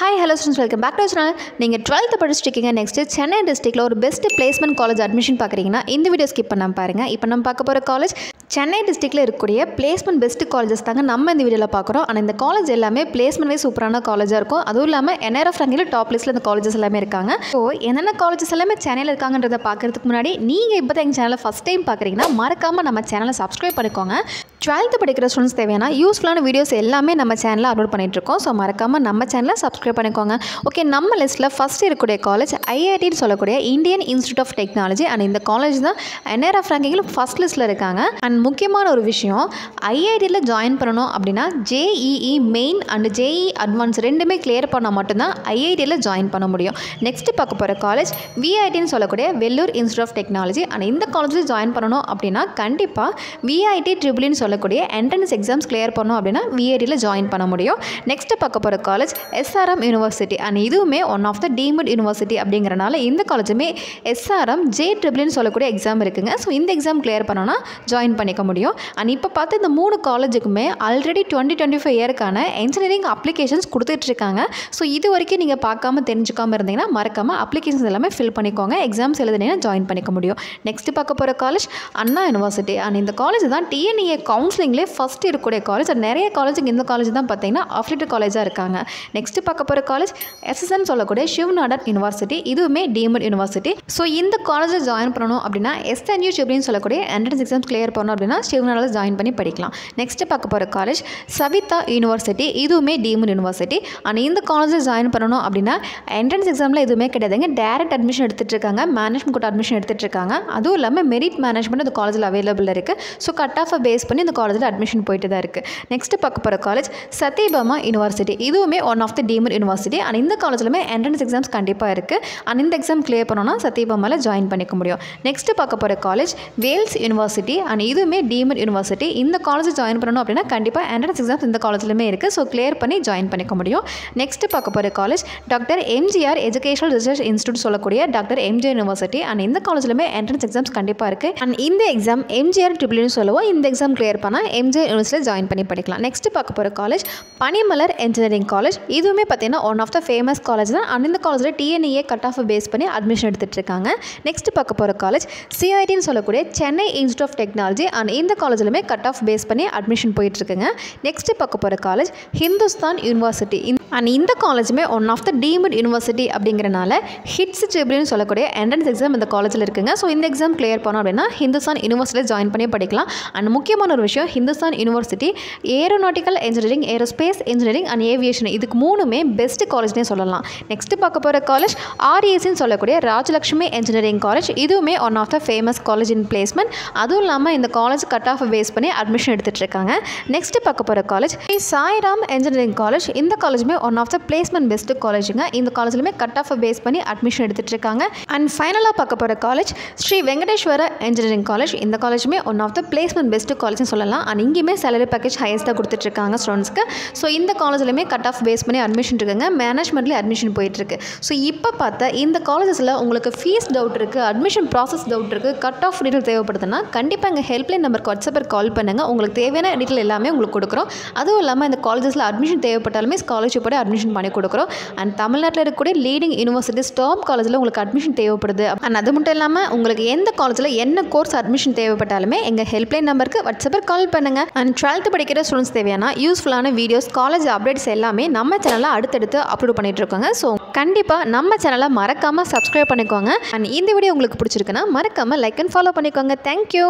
Hi, hello students, welcome back to our channel. நீங்கள் 12th படிச்சிருக்கீங்க. Next Chennai டிஸ்ட்ரிக்ட்ல ஒரு பெஸ்ட் பிளேஸ்மெண்ட் காலேஜ் அட்மிஷன் பார்க்குறீங்கன்னா இந்த வீடியோ ஸ்கிப் பண்ணாம பாருங்க. இப்போ நம்ம பார்க்க போகிற காலேஜ் சென்னை டிஸ்ட்ரிக்ட்ல இருக்கக்கூடிய பிளேஸ்மெண்ட் பெஸ்ட் காலேஜஸ் தாங்க நம்ம இந்த வீடியோவில் பார்க்குறோம். ஆனால் இந்த காலேஜ் எல்லாமே பிளேஸ்மெண்ட்வே சூப்பரான காலேஜாக இருக்கும். அதுவும் இல்லாமல் NRF ரேங்கில் டாப் லிஸ்ட்டில் இந்த காலேஜஸ் எல்லாமே இருக்காங்க. ஸோ என்னென்ன காலேஜஸ் எல்லாமே சென்னையில் இருக்காங்கன்றதை பார்க்கறதுக்கு முன்னாடி நீங்கள் இப்போ தான் எங்கள் சேனலை ஃபஸ்ட் டைம் பார்க்குறீங்கன்னா மறக்காமல் நம்ம சேனலை சப்ஸ்கிரைப் பண்ணிக்கோங்க. 12th படிக்கிற ஸ்டூடெண்ட்ஸ் தேவையான யூஸ்ஃபுல்லான வீடியோஸ் எல்லாமே நம்ம சேனலில் அப்லோட் பண்ணிட்டுருக்கோம். ஸோ மறக்காமல் நம்ம சேனலை சப்ஸ்கிரைப் பண்ணிக்கோங்க. ஓகே, நம்ம லிஸ்ட்டில் ஃபஸ்ட் இருக்கக்கூடிய காலேஜ் ஐஐடின்னு சொல்லக்கூடிய Indian institute of technology. And இந்த காலேஜ் தான் NRF ரேங்கிங்கில் ஃபஸ்ட் லிஸ்ட்டில் இருக்காங்க. அண்ட் முக்கியமான ஒரு விஷயம், ஐஐடியில் ஜாயின் பண்ணணும் அப்படின்னா JEE main and JEE advance ரெண்டுமே கிளியர் பண்ணால் மட்டும்தான் ஐஐடியில் ஜாயின் பண்ண முடியும். நெக்ஸ்ட் பார்க்க போகிற காலேஜ் VITன்னு சொல்லக்கூடிய Vellore institute of technology. And இந்த காலேஜில் ஜாயின் பண்ணணும் அப்படின்னா கண்டிப்பாக VIT ட்ரிபிள்னு சொல்லக்கூடிய என்ட்ரன்ஸ் எக்ஸாம்ஸ் கிளியர் பண்ணணும் அப்படின்னா VITயில் ஜாயின் பண்ண முடியும். நெக்ஸ்ட் பார்க்க போகிற காலேஜ் SRM யூனிவர்சிட்டி. அண்ட் இதுவுமே one of the deemed university அப்படிங்கிறனால இந்த காலேஜுமே SRM JEE சொல்லக்கூடிய எக்ஸாம் இருக்குங்க. ஸோ இந்த எக்ஸாம் கிளியர் பண்ணோன்னா ஜாயின் பண்ணிக்க முடியும். அண்ட் இப்போ பார்த்து இந்த 3 காலேஜுக்குமே ஆல்ரெடி 2025 இயருக்கான இன்ஜினியரிங் அப்ளிகேஷன்ஸ் கொடுத்துட்ருக்காங்க. ஸோ இது வரைக்கும் நீங்கள் பார்க்காம தெரிஞ்சுக்காமல் இருந்தீங்கன்னா மறக்காமல் அப்ளிகேஷன்ஸ் எல்லாமே ஃபில் பண்ணிக்கோங்க. எக்ஸாம்ஸ் எழுதுனீங்கன்னா ஜாயின் பண்ணிக்க முடியும். நெக்ஸ்ட் பார்க்க போகிற காலேஜ் அண்ணா யூனிவர்சிட்டி. அண்ட் இந்த காலேஜ் தான் TNEA கவுன்சிலிங்லேயே ஃபஸ்ட் இருக்கக்கூடிய காலேஜ். அண்ட் நிறைய காலேஜுக்கு இந்த காலேஜ் தான் பார்த்தீங்கன்னா அஃபிலியேட்டட் காலேஜாக இருக்காங்க. நெக்ஸ்ட் பார்க்க போகிற காலேஜ் SSN சொல்லக்கூடிய சிவ்நாடன் யூனிவர்சிட்டி. இதுவுமே டீம்டு யூனிவர்சிட்டி. ஸோ இந்த காலேஜில் ஜாயின் பண்ணணும் அப்படின்னா SNU அப்படின்னு சொல்லக்கூடிய என்ட்ரன்ஸ் எக்ஸாம்ஸ் கிளியர் பண்ணணும் அப்படின்னா சிவ்நாடில் ஜாயின் பண்ணி படிக்கலாம். நெக்ஸ்ட் பார்க்க போகிற காலேஜ் சவிதா யூனிவர்சிட்டி. இதுவுமே டீம்டு யூனிவர்சிட்டி. அண்ட் இந்த காலேஜில் ஜாயின் பண்ணணும் அப்படின்னா என்ட்ரன்ஸ் எக்ஸாமில் எதுவுமே கிடையாதுங்க. டேரக்ட் அட்மிஷன் எடுத்துகிட்டு இருக்காங்க. மேனேஜ்மெண்ட் கூட அட்மிஷன் எடுத்துகிட்டு இருக்காங்க. அதுவும் இல்லாமல் மெரிட் மேனேஜ்மெண்ட் இந்த காலேஜில் அவைலபிள் இருக்குது. ஸோ கட் ஆஃபை பேஸ் பண்ணி இந்த காலேஜில் அட்மிஷன் போயிட்டு தான் இருக்குது. நெக்ஸ்ட் பார்க்க போகிற காலேஜ் சத்யபாமா யூனிவர்சிட்டி. இதுவுமே one of the deemed university. And இந்த காலேஜிலுமே என்ட்ரன்ஸ் எக்ஸாம்ஸ் கண்டிப்பாக இருக்குது. அண்ட் இந்த எக்ஸாம் கிளியர் பண்ணோன்னா சத்யபாமாவில் ஜாயின் பண்ணிக்க முடியும். நெக்ஸ்ட் பார்க்க போகிற காலேஜ் வேல்ஸ் யூனிவர்சிட்டி. அண்ட் இதுவுமே டீம்டு யூனிவர்சிட்டி. இந்த காலேஜ் ஜாயின் பண்ணணும் அப்படின்னா கண்டிப்பாக என்ட்ரன்ஸ் எக்ஸாம்ஸ் இந்த காலேஜிலுமே இருக்குது. ஸோ கிளியர் பண்ணி ஜாயின் பண்ணிக்க முடியும். நெக்ஸ்ட் பார்க்க போகிற college doctor MGR educational research institute சொல்லக்கூடிய டாக்டர் MGR யூனிவர்சிட்டி. அண்ட் இந்த காலேஜிலுமே என்ட்ரன்ஸ் எக்ஸாம்ஸ் கண்டிப்பாக இருக்குது. அண்ட் இந்த எக்ஸாம் MGR ட்ரிபிள்னு சொல்லுவோம். இந்த எக்ஸாம் கிளியர் பண்ணால் MGR யூனிவர்சிட்டியில் ஜாயின் பண்ணி படிக்கலாம். நெக்ஸ்ட் பார்க்க போகிற காலேஜ் பனிமலர் இன்ஜினியரிங் காலேஜ். இதுவுமே பார்த்தீங்கன்னா one of the famous college தான். அண்ட் இந்த காலேஜில் TNEA கட் ஆஃப் பேஸ் பண்ணி அட்மிஷன் எடுத்துகிட்டு இருக்காங்க. நெக்ஸ்ட் பார்க்க போகிற காலேஜ் CITன்னு சொல்லக்கூடிய Chennai institute of technology. And இந்த காலேஜிலுமே கட் ஆஃப் பேஸ் பண்ணி அட்மிஷன் போயிட்டுருக்குங்க. நெக்ஸ்ட் பார்க்க போகிற காலேஜ் ஹிந்துஸ்தான் யூனிவர்சிட்டி. அண்ட் இந்த காலேஜுமே one of the deemed university அப்படிங்கிறனால HITS ட்ரிபிள்னு சொல்லக்கூடிய என்ட்ரன்ஸ் எக்ஸாம் இந்த காலேஜில் இருக்குங்க. ஸோ இந்த எக்ஸாம் கிளியர் பண்ணோம் அப்படின்னா ஹிந்துஸ்தான் யூனிவர்சிட்டியில் ஜாயின் பண்ணி படிக்கலாம். அண்ட் முக்கியமான ஒரு விஷயம், Hindustan university aeronautical engineering, aerospace engineering and aviation இதுக்கு 3மே பெஸ்ட் காலேஜ்னே சொல்லலாம். நெக்ஸ்ட் பார்க்க போகிற காலேஜ் RACன்னு சொல்லக்கூடிய ராஜலட்சுமி இன்ஜினியரிங் காலேஜ். இதுவுமே one of the famous college in placement. அதுவும் இல்லாமல் இந்த காலேஜ் கட் ஆஃப் பேஸ் பண்ணி அட்மிஷன் எடுத்துகிட்டு இருக்காங்க. நெக்ஸ்ட் பார்க்க போகிற காலேஜ் சாய்ராம் இன்ஜினியரிங் காலேஜ். இந்த காலேஜுமே one of the placement best காலேஜுங்க. இந்த காலேஜ்லுமே கட் ஆஃப் பேஸ் பண்ணி அட்மிஷன் எடுத்துகிட்டு இருக்காங்க. அண்ட் ஃபைனலாக பார்க்க போகிற college Sri Venkateswara engineering college. இந்த காலேஜுமே one of the placement best காலேஜ்னு சொல்லலாம். அண்ட் இங்கேயுமே சேலரி பேக்கேஜ் ஹையஸ்ட்டாக கொடுத்துட்ருக்காங்க ஸ்டூடெண்ட்ஸ்க்கு. ஸோ இந்த காலேஜ்லையுமே கட் ஆஃப் பேஸ் பண்ணி அட்மிஷன் இருக்குங்க. மேனேஜ்மெண்ட்லேயே அட்மிஷன் போயிட்டுருக்கு. ஸோ இப்போ பார்த்தா இந்த காலேஜஸில் உங்களுக்கு ஃபீஸ் டவுட் இருக்குது, அட்மிஷன் ப்ராசஸ் டவுட் இருக்குது, கட் ஆஃப் டீட்டெயில் தேவைப்படுதுன்னா கண்டிப்பாக எங்கள் ஹெல்ப்லைன் நம்பருக்கு வாட்ஸ்அப்பில் கால் பண்ணுங்கள். உங்களுக்கு தேவையான டீட்டெயில் எல்லாமே உங்களுக்கு கொடுக்குறோம். அதுவும் இல்லாமல் இந்த காலேஜஸில் அட்மிஷன் தேவைப்பட்டாலுமே ஸ்காலர்ஷிப்போட அட்மிஷன் பண்ணி கொடுக்குறோம். அண்ட் தமிழ்நாட்டில் இருக்கக்கூடிய லீடிங் யூனிவர்சிட்டிஸ் டாப் காலேஜில் உங்களுக்கு அட்மிஷன் தேவைப்படுது. அண்ட் அது மட்டும் இல்லாமல் உங்களுக்கு எந்த காலேஜில் என்ன கோர்ஸ் அட்மிஷன் தேவைப்பட்டாலுமே எங்கள் ஹெல்ப்லைன் நம்பருக்கு வாட்ஸ்அப்பில் கால் பண்ணுங்கள். அண்ட் 12th படிக்கிற ஸ்டூடெண்ட்ஸ் தேவையான யூஸ்ஃபுல்லான வீடியோஸ், காலேஜ் அப்டேட்ஸ் எல்லாமே நம்ம சேனலில் அடுத்தடுத்து அப்லோட் பண்ணிட்டு இருக்கோங்க. ஸோ கண்டிப்பாக நம்ம சேனலை மறக்காமல் சப்ஸ்கிரைப் பண்ணிக்கோங்க. அண்ட் இந்த வீடியோ உங்களுக்கு பிடிச்சிருக்குன்னா மறக்காமல் லைக் அண்ட் ஃபாலோ பண்ணிக்கோங்க. தேங்க்யூ.